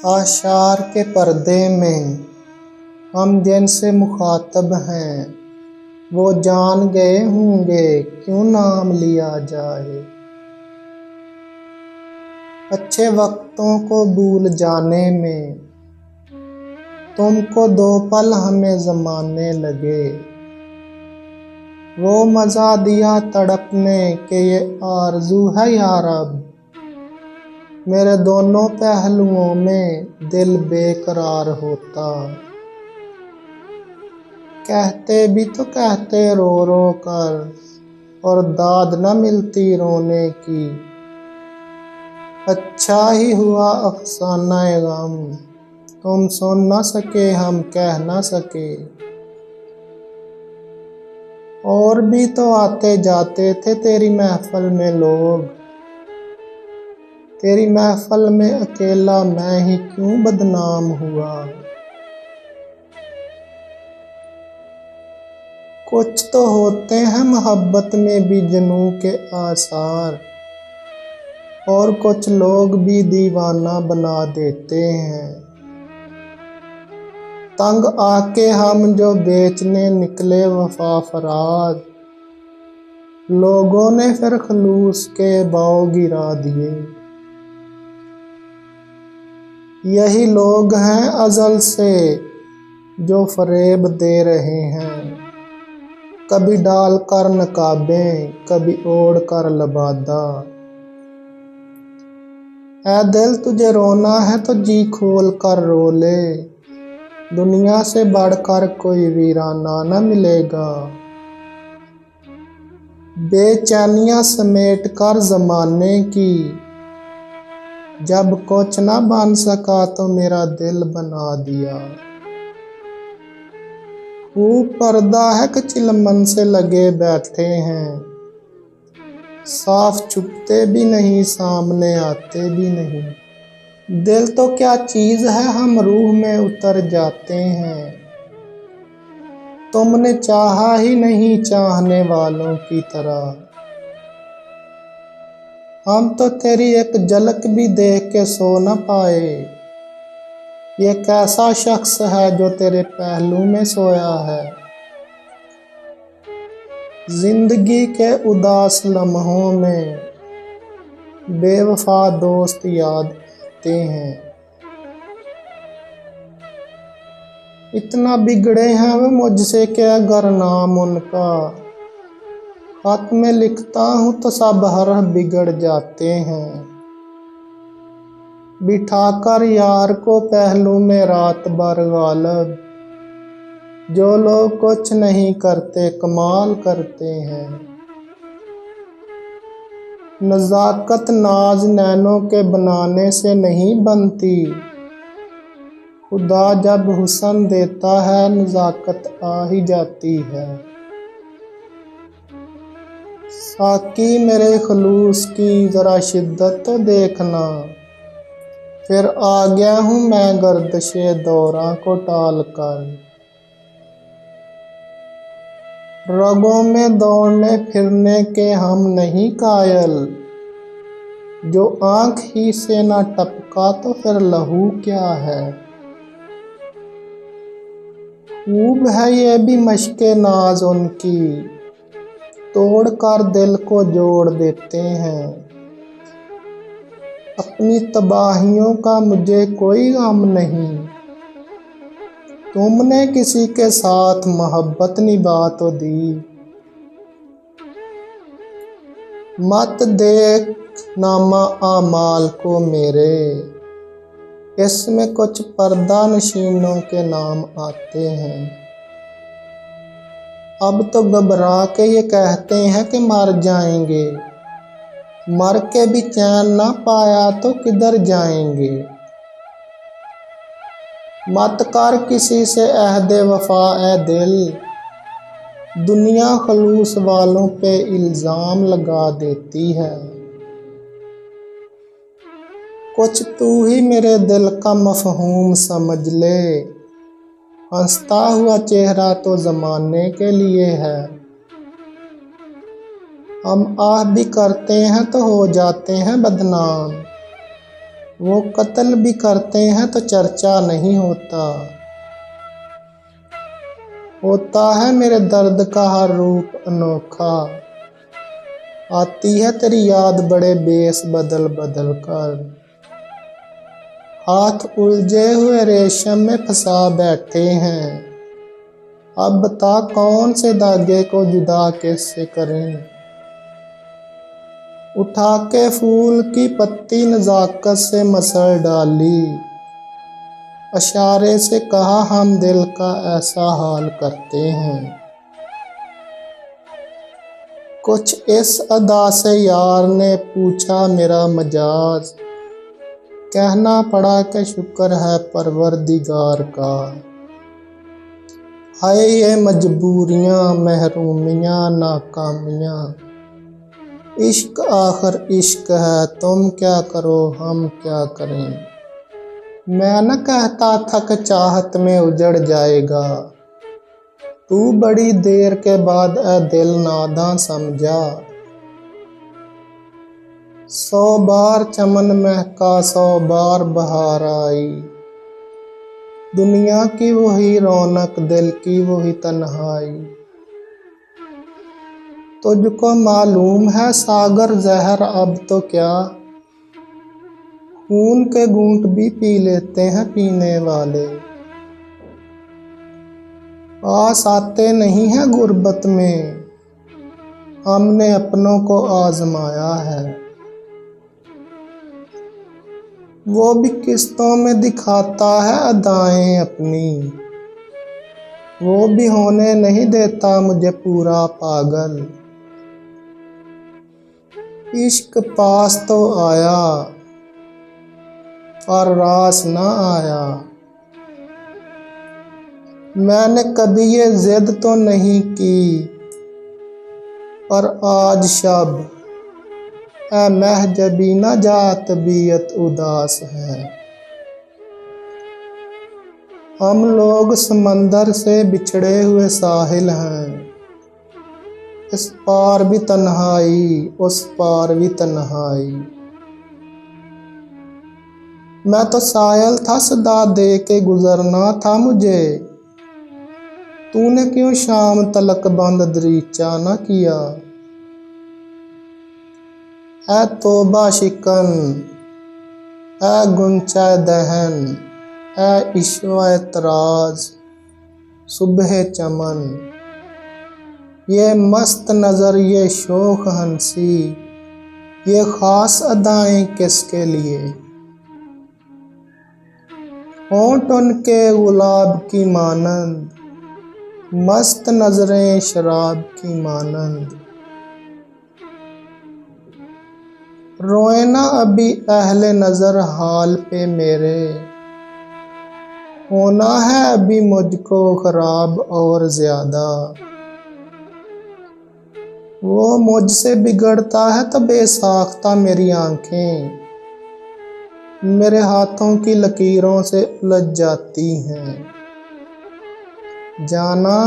आशार के पर्दे में हम जिनसे मुखातब हैं वो जान गए होंगे क्यों नाम लिया जाए। अच्छे वक्तों को भूल जाने में तुमको 2 पल हमें ज़माने लगे। वो मज़ा दिया तड़पने के ये आरज़ू है यार अब मेरे दोनों पहलुओं में दिल बेकरार होता। कहते भी तो कहते रो रो कर और दाद न मिलती रोने की। अच्छा ही हुआ अफसाना गम तुम सुन न सके हम कह न सके। और भी तो आते जाते थे तेरी महफिल में लोग, तेरी महफिल में अकेला मैं ही क्यों बदनाम हुआ। कुछ तो होते हैं मोहब्बत में भी जुनून के आसार और कुछ लोग भी दीवाना बना देते हैं। तंग आके हम जो बेचने निकले वफा फराज लोगों ने फिर खलूस के भाव गिरा दिए। यही लोग हैं अज़ल से जो फरेब दे रहे हैं, कभी डाल कर नकाबें कभी ओढ़ कर लबादा। ऐ दिल तुझे रोना है तो जी खोल कर रो ले, दुनिया से बढ़कर कोई वीराना न मिलेगा। बेचैनियां समेट कर ज़माने की जब कुछ न बन सका तो मेरा दिल बना दिया। खूब पर्दा है कि चिलमन से लगे बैठे हैं, साफ छुपते भी नहीं सामने आते भी नहीं। दिल तो क्या चीज़ है हम रूह में उतर जाते हैं, तुमने चाहा ही नहीं चाहने वालों की तरह। हम तो तेरी एक झलक भी देख के सो न पाए, ये कैसा शख्स है जो तेरे पहलू में सोया है। जिंदगी के उदास लम्हों में बेवफा दोस्त याद आते हैं। इतना बिगड़े हैं वो मुझसे क्या अगर नाम उनका, खत में लिखता हूँ तो सब हर बिगड़ जाते हैं। बिठाकर यार को पहलू में रात भर गालब, जो लोग कुछ नहीं करते कमाल करते हैं। नज़ाकत नाज नैनों के बनाने से नहीं बनती, खुदा जब हुस्न देता है नज़ाकत आ ही जाती है। साकी मेरे खलूस की ज़रा शिद्दत तो देखना, फिर आ गया हूँ मैं गर्दिशे दौरां को टाल कर। रगों में दौड़ने फिरने के हम नहीं कायल, जो आँख ही से ना टपका तो फिर लहू क्या है। खूब है ये भी मशके नाज उनकी, तोड़ कर दिल को जोड़ देते हैं। अपनी तबाहियों का मुझे कोई गम नहीं, तुमने किसी के साथ मोहब्बत निभा तो दी। मत देख नामा आमाल को मेरे, इसमें कुछ पर्दा नशीनों के नाम आते हैं। अब तो घबरा के ये कहते हैं कि मर जाएंगे, मर के भी चैन ना पाया तो किधर जाएंगे। मत कर किसी से अहदे वफा ए दिल, दुनिया खलूस वालों पे इल्ज़ाम लगा देती है। कुछ तू ही मेरे दिल का मफहूम समझ ले, हंसता हुआ चेहरा तो ज़माने के लिए है। हम आह भी करते हैं तो हो जाते हैं बदनाम, वो कत्ल भी करते हैं तो चर्चा नहीं होता है मेरे दर्द का हर रूप अनोखा। आती है तेरी याद बड़े बेस बदल बदल कर। हाथ उलझे हुए रेशम में फंसा बैठे हैं। अब बता कौन से धागे को जुदा कैसे करें। उठा के फूल की पत्ती नजाकत से मसल डाली। इशारे से कहा हम दिल का ऐसा हाल करते हैं। कुछ इस अदा से यार ने पूछा मेरा मजाज। कहना पड़ा कि शुक्र है परवरदिगार का। हाय ये मजबूरियां महरूमियां नाकामियां। इश्क आखिर इश्क है तुम क्या करो हम क्या करें। मैं न कहता था कि चाहत में उजड़ जाएगा। तू बड़ी देर के बाद ए दिल नादां समझा। 100 बार चमन महका 100 बार बहार आई। दुनिया की वही रौनक दिल की वही तन्हाई। तुझको मालूम है सागर जहर अब तो क्या। खून के घूंट भी पी लेते हैं पीने वाले। पास आते नहीं हैं गुर्बत में। हमने अपनों को आजमाया है। वो भी किस्तों में दिखाता है अदाएं अपनी। वो भी होने नहीं देता मुझे पूरा पागल। इश्क पास तो आया पर रास न आया। मैंने कभी ये जिद तो नहीं की पर आज शब ऐ महजबी न जा तबीयत उदास है। हम लोग समंदर से बिछड़े हुए साहिल हैं। इस पार भी तन्हाई उस पार भी तन्हाई। मैं तो सायल था सदा दे के गुजरना था मुझे। तूने क्यों शाम तलक बंद दरीचा न किया। ऐ तोबा शिकन ऐ गुंचा दहन ऐ इश्वा तराज सुबह चमन। ये मस्त नज़र ये शोख हंसी ये ख़ास अदाएं किसके लिए। होंठ उनके गुलाब की मानंद मस्त नजरें शराब की मानंद। रोए ना अभी अहले नजर हाल पे मेरे। होना है अभी मुझको खराब और ज्यादा। वो मुझसे बिगड़ता है तो बेसाख्ता मेरी आंखें मेरे हाथों की लकीरों से उलझ जाती हैं। जाना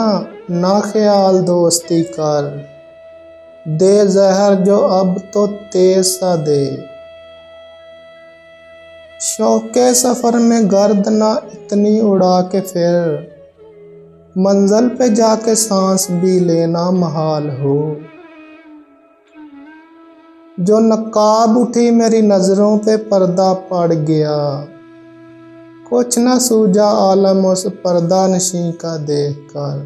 ना ख्याल दोस्ती कर दे जहर जो अब तो तेज सा दे। शौके सफर में गर्द ना इतनी उड़ा के फिर मंजिल पे जाके सांस भी लेना महाल हो। जो नकाब उठी मेरी नजरों पे पर्दा पड़ गया। कुछ न सूझा आलम उस पर्दा नशी का देखकर।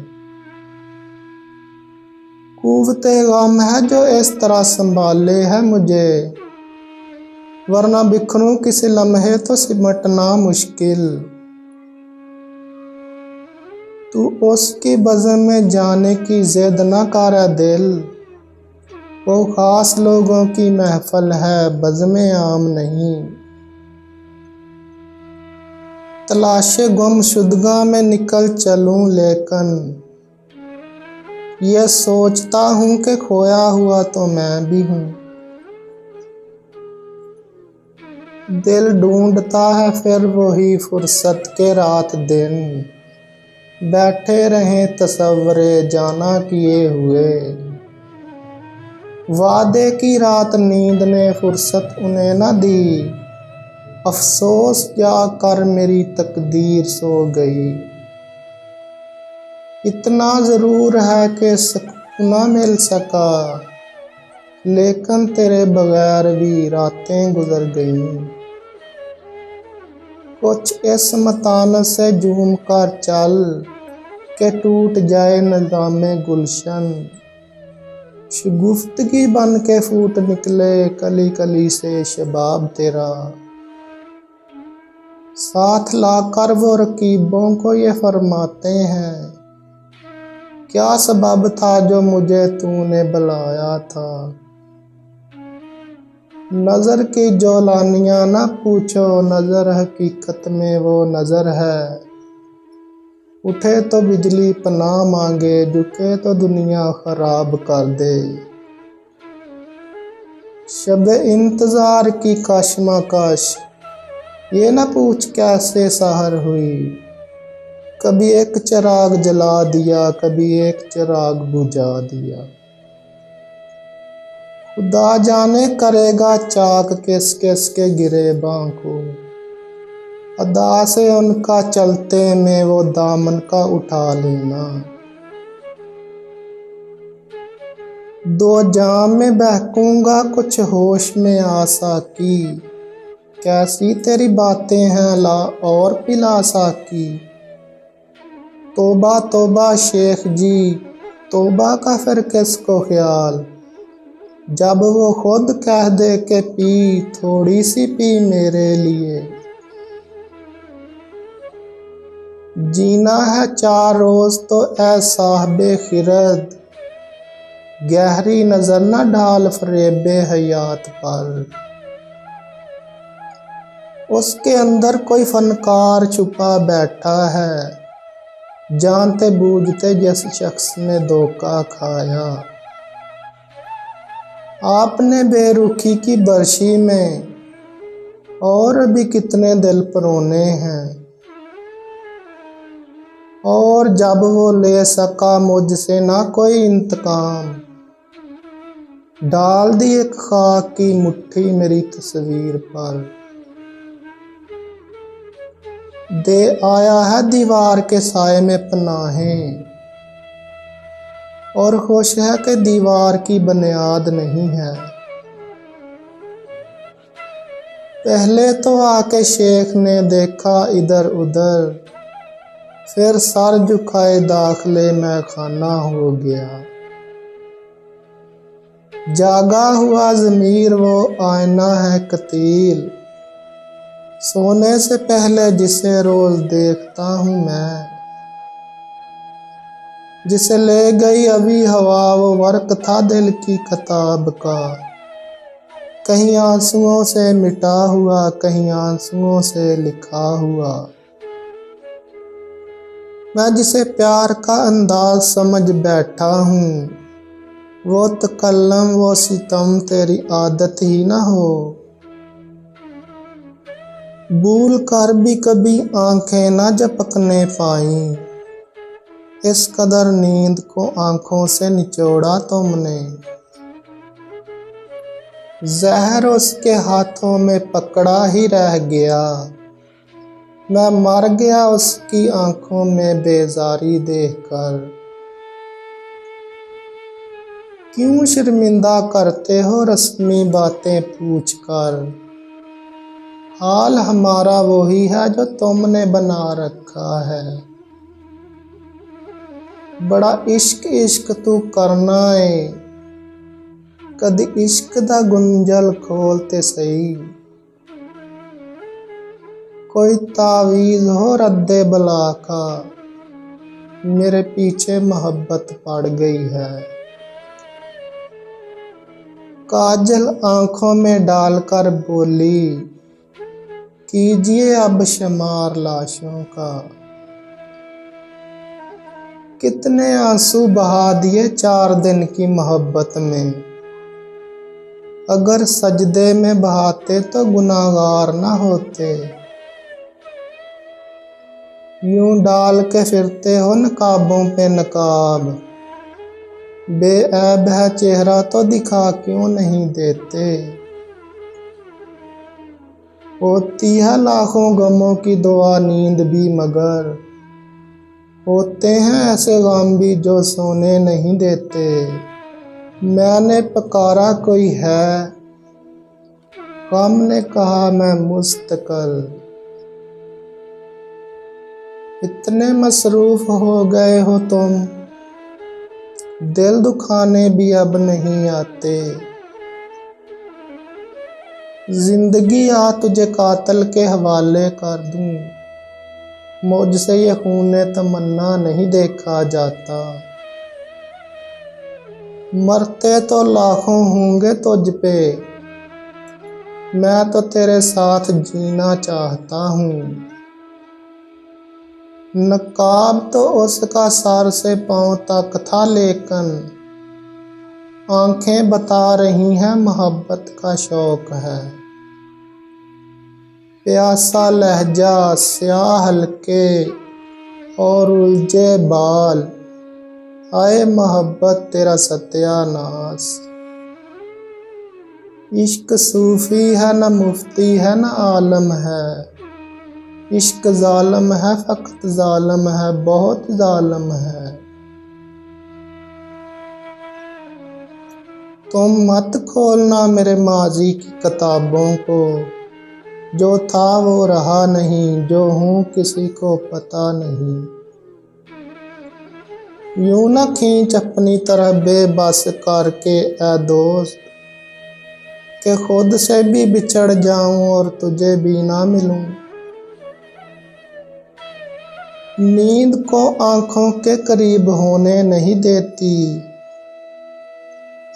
कुव्वते गम है जो इस तरह संभाले है मुझे। वरना बिखरूं किसी लम्हे तो सिमटना मुश्किल। तू उसकी बज़म में जाने की जिद न कर दिल। वो खास लोगों की महफिल है बज़्म आम नहीं। तलाशे गुमशुदगा में निकल चलूं लेकिन ये सोचता हूँ कि खोया हुआ तो मैं भी हूँ। दिल ढूंढता है फिर वही फुर्सत के रात दिन। बैठे रहें तसव्वुरे जाना किए हुए। वादे की रात नींद ने फुर्सत उन्हें न दी। अफसोस जाकर मेरी तकदीर सो गई। इतना ज़रूर है कि सुकून न मिल सका, लेकिन तेरे बगैर भी रातें गुजर गईं। कुछ इस मतान से झूम कर चल के टूट जाए निज़ामे गुलशन। शगुफ्तगी बन के फूट निकले कली कली से शबाब तेरा। साथ लाकर वो रकीबों को ये फरमाते हैं, क्या सबब था जो मुझे तूने बुलाया था। नज़र की जौलानियाँ ना पूछो, नज़र हकीकत में वो नज़र है। उठे तो बिजली पनाह मांगे, झुके तो दुनिया खराब कर दे। शब इंतज़ार की कशमकश, ये न पूछ कैसे सहर हुई। कभी एक चिराग जला दिया, कभी एक चिराग बुझा दिया। खुदा जाने करेगा चाक किस किस के गिरेबां को। अदा से उनका चलते में वो दामन का उठा लेना। दो जाम में बहकूंगा कुछ होश में आसा की। कैसी तेरी बातें हैं ला और पिला साकी। तौबा तौबा शेख जी, तौबा का फिर किसको ख्याल। जब वो खुद कह दे के पी, थोड़ी सी पी मेरे लिए। जीना है 4 रोज़ तो ऐ साहबे खिरद, गहरी नज़र न डाल फरेबे हयात पर। उसके अंदर कोई फनकार छुपा बैठा है, जानते बूझते जिस शख्स ने धोखा खाया। आपने बेरुखी की बर्शी में और भी कितने दिल परोने हैं। और जब वो ले सका मुझसे ना कोई इंतकाम, डाल दी एक खाक की मुट्ठी मेरी तस्वीर पर। दे आया है दीवार के साए में पनाहें, और खुश है कि दीवार की बुनियाद नहीं है। पहले तो आके शेख ने देखा इधर उधर, फिर सर झुकाए दाखिले में खाना हो गया। जागा हुआ ज़मीर वो आईना है कतील, सोने से पहले जिसे रोज़ देखता हूँ मैं। जिसे ले गई अभी हवा वो वर्क था दिल की किताब का, कहीं आंसुओं से मिटा हुआ, कहीं आंसुओं से लिखा हुआ। मैं जिसे प्यार का अंदाज समझ बैठा हूँ, वो तकल्लम वो सितम तेरी आदत ही ना हो। भूल कर भी कभी आंखें न झपकने पाईं, इस कदर नींद को आंखों से निचोड़ा तुमने। जहर उसके हाथों में पकड़ा ही रह गया, मैं मर गया उसकी आंखों में बेजारी देखकर। क्यों शर्मिंदा करते हो रस्मी बातें पूछकर, हाल हमारा वही है जो तुमने बना रखा है। बड़ा इश्क इश्क तू करना है, कदी इश्क दा गुंजल खोलते सही। कोई तावीज़ हो रद्दे बला का, मेरे पीछे मोहब्बत पड़ गई है। काजल आंखों में डालकर बोली, कीजिए अब शुमार लाशों का। कितने आंसू बहा दिए 4 दिन की मोहब्बत में, अगर सजदे में बहाते तो गुनाहगार ना होते। यूं डाल के फिरते हो नकाबों पे नकाब, बेऐब है चेहरा तो दिखा क्यों नहीं देते। होती है लाखों गमों की दुआ नींद भी, मगर होते हैं ऐसे गम भी जो सोने नहीं देते। मैंने पुकारा कोई है, गम ने कहा मैं मुस्तकिल। इतने मसरूफ हो गए हो तुम, दिल दुखाने भी अब नहीं आते। जिंदगी आ तुझे कातिल के हवाले कर दूं, मुझसे ये खूने तमन्ना नहीं देखा जाता। मरते तो लाखों होंगे तुझ पे, मैं तो तेरे साथ जीना चाहता हूँ। नकाब तो उसका सर से पांव तक था, लेकिन आंखें बता रही हैं मोहब्बत का शौक है। प्यासा लहजा, स्याह हल्के और उलझे बाल, आए मोहब्बत तेरा सत्यानाश। इश्क सूफी है न मुफ्ती है न आलम है, इश्क जालम है फकत जालम है, बहुत जालम है। तुम मत खोलना मेरे माजी की किताबों को, जो था वो रहा नहीं, जो हूँ किसी को पता नहीं। यूं न खींच अपनी तरह बेबस करके ऐ दोस्त, कि खुद से भी बिछड़ जाऊं और तुझे भी ना मिलूं। नींद को आंखों के करीब होने नहीं देती,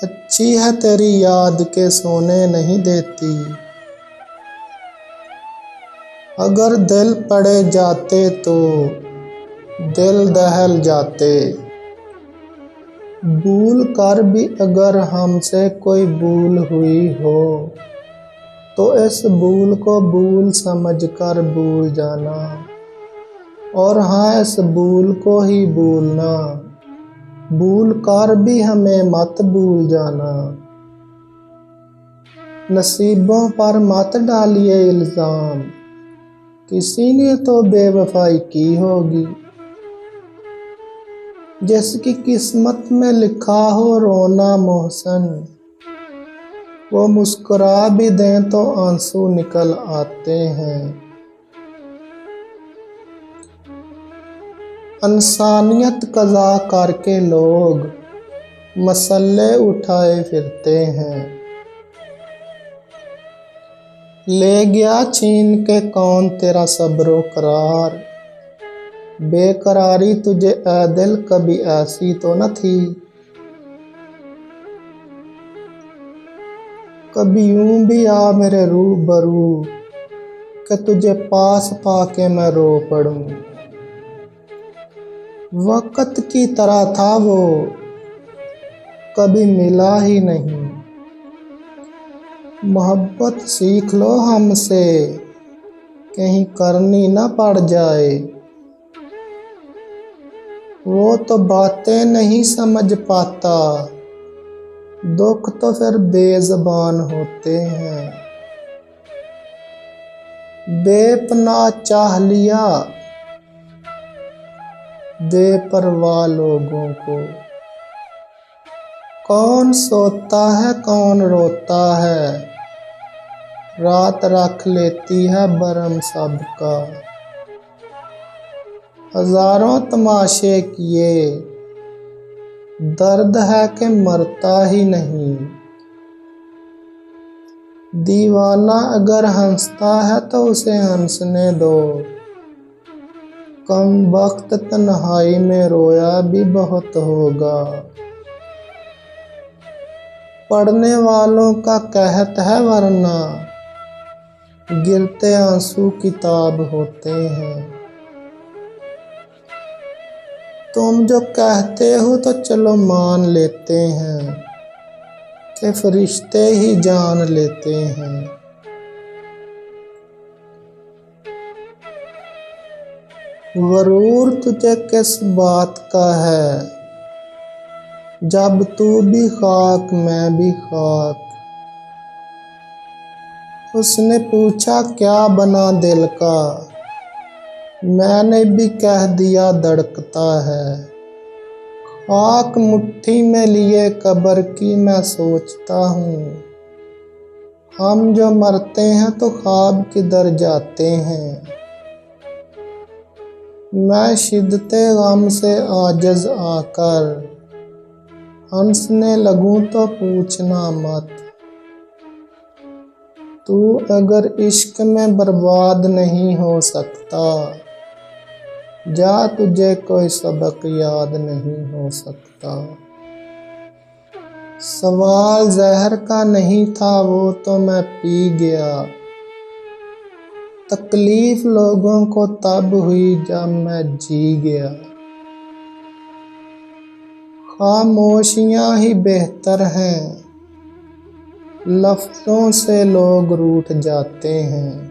अच्छी है तेरी याद के सोने नहीं देती। अगर दिल पड़े जाते तो दिल दहल जाते, भूल कर भी अगर हमसे कोई भूल हुई हो, तो इस भूल को भूल समझ कर भूल जाना, और हाँ इस भूल को ही भूलना, भूल कर भी हमें मत भूल जाना। नसीबों पर मत डालिए इल्ज़ाम, किसी ने तो बेवफाई की होगी। जिसकी किस्मत में लिखा हो रोना मोहसन, वो मुस्कुरा भी दें तो आंसू निकल आते हैं। इंसानियत कज़ा करके लोग मसले उठाए फिरते हैं। ले गया छीन के कौन तेरा सब्रो करार, बेकरारी तुझे ऐ दिल कभी ऐसी तो न थी। कभी यूं भी आ मेरे रूबरू, कि तुझे पास पाके मैं रो पड़ूं। वक़्त की तरह था वो, कभी मिला ही नहीं। मोहब्बत सीख लो हमसे, कहीं करनी न पड़ जाए। वो तो बातें नहीं समझ पाता, दुख तो फिर बेज़बान होते हैं। बेपनाह चाह लिया बेपरवाह लोगों को, कौन सोता है कौन रोता है, रात रख लेती है बरम सबका। हजारों तमाशे किए, दर्द है कि मरता ही नहीं। दीवाना अगर हंसता है तो उसे हंसने दो, कम वक्त तन्हाई में रोया भी बहुत होगा। पढ़ने वालों का कहत है वरना, गिरते आंसू किताब होते हैं। तुम जो कहते हो तो चलो मान लेते हैं, कि फरिश्ते ही जान लेते हैं। गरूर तुझे किस बात का है, जब तू भी खाक मैं भी खाक। उसने पूछा क्या बना दिल का, मैंने भी कह दिया धड़कता है। खाक मुट्ठी में लिए कब्र की मैं सोचता हूँ, हम जो मरते हैं तो ख्वाब किधर जाते हैं। मैं शिद्दते गम से आजिज़ आकर हंसने लगूं तो पूछना मत। तू अगर इश्क में बर्बाद नहीं हो सकता, जा तुझे कोई सबक याद नहीं हो सकता। सवाल जहर का नहीं था वो तो मैं पी गया, तकलीफ लोगों को तब हुई जब मैं जी गया। खामोशियाँ ही बेहतर हैं, लफ्ज़ों से लोग रूठ जाते हैं।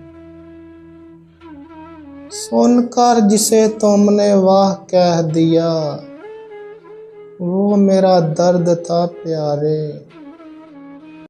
सुनकर जिसे तुमने वाह कह दिया, वो मेरा दर्द था प्यारे।